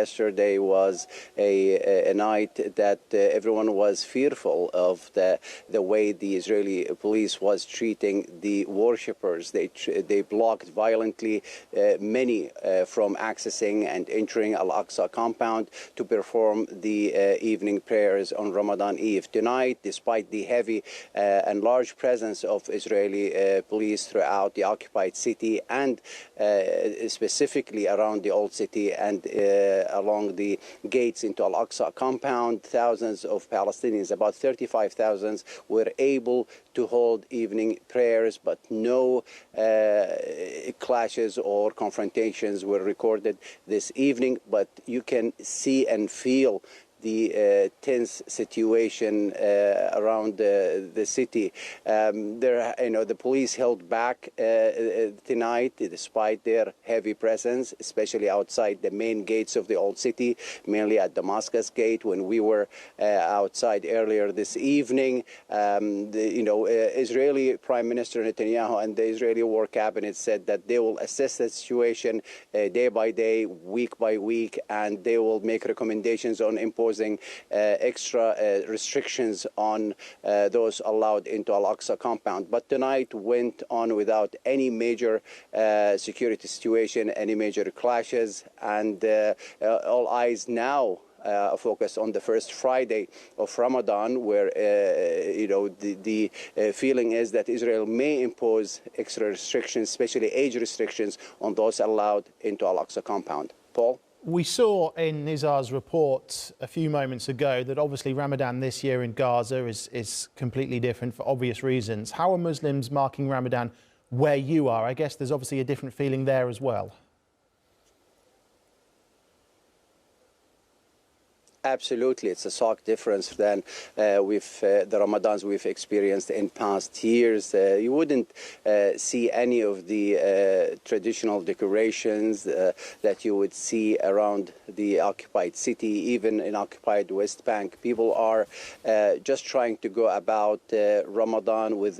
yesterday was a night that everyone was fearful of the way the Israeli police was treating the worshippers. They blocked violently many from accessing and entering Al-Aqsa compound to perform the evening prayers on Ramadan Eve. Tonight, despite the heavy and large presence of Israeli police throughout the occupied city and specifically around the old city and along the gates into Al-Aqsa compound, thousands of Palestinians, about 35,000, were able to hold evening prayers, but no clashes or confrontations were recorded this evening. But you can see and feel the tense situation around the city. The police held back tonight, despite their heavy presence, especially outside the main gates of the old city, mainly at Damascus Gate. When we were outside earlier this evening, Israeli Prime Minister Netanyahu and the Israeli War Cabinet said that they will assess the situation day by day, week by week, and they will make recommendations on imposing extra restrictions on those allowed into Al-Aqsa compound. But tonight went on without any major security situation, any major clashes, and all eyes now focus on the first Friday of Ramadan, where the feeling is that Israel may impose extra restrictions, especially age restrictions, on those allowed into Al-Aqsa compound. Paul? We saw in Nizar's report a few moments ago that obviously Ramadan this year in Gaza is completely different for obvious reasons. How are Muslims marking Ramadan where you are? I guess there's obviously a different feeling there as well. Absolutely, it's a stark difference than the Ramadans we've experienced in past years. You wouldn't see any of the traditional decorations that you would see around the occupied city, even in occupied West Bank. People are just trying to go about Ramadan with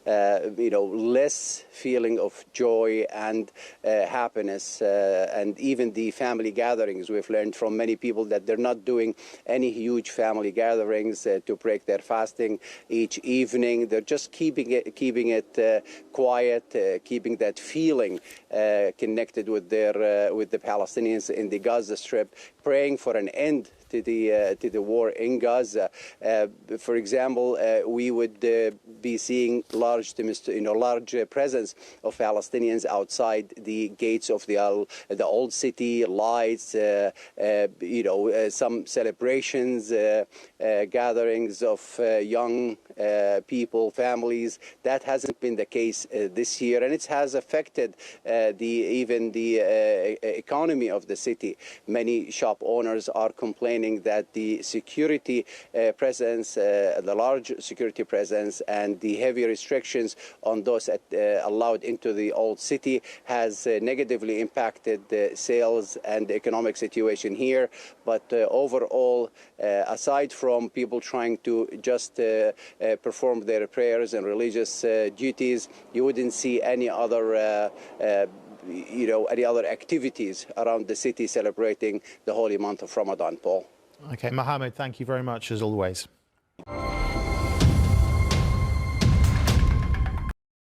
less feeling of joy and happiness, and even the family gatherings. We've learned from many people that they're not doing any huge family gatherings to break their fasting each evening. They're just keeping it quiet, keeping that feeling connected with the Palestinians in the Gaza Strip, praying for an end to the war in Gaza. For example, we would be seeing large presence of Palestinians outside the gates of the old city, lights, some celebrations, gatherings of young people, families. That hasn't been the case this year, and it has affected even the economy of the city. Many shop owners are complaining that the security presence, the large security presence, and the heavy restrictions on those allowed into the old city has negatively impacted the sales and the economic situation here. But overall, aside from people trying to just perform their prayers and religious duties, you wouldn't see any other any other activities around the city celebrating the holy month of Ramadan, Paul. Okay, Mohammed, thank you very much as always.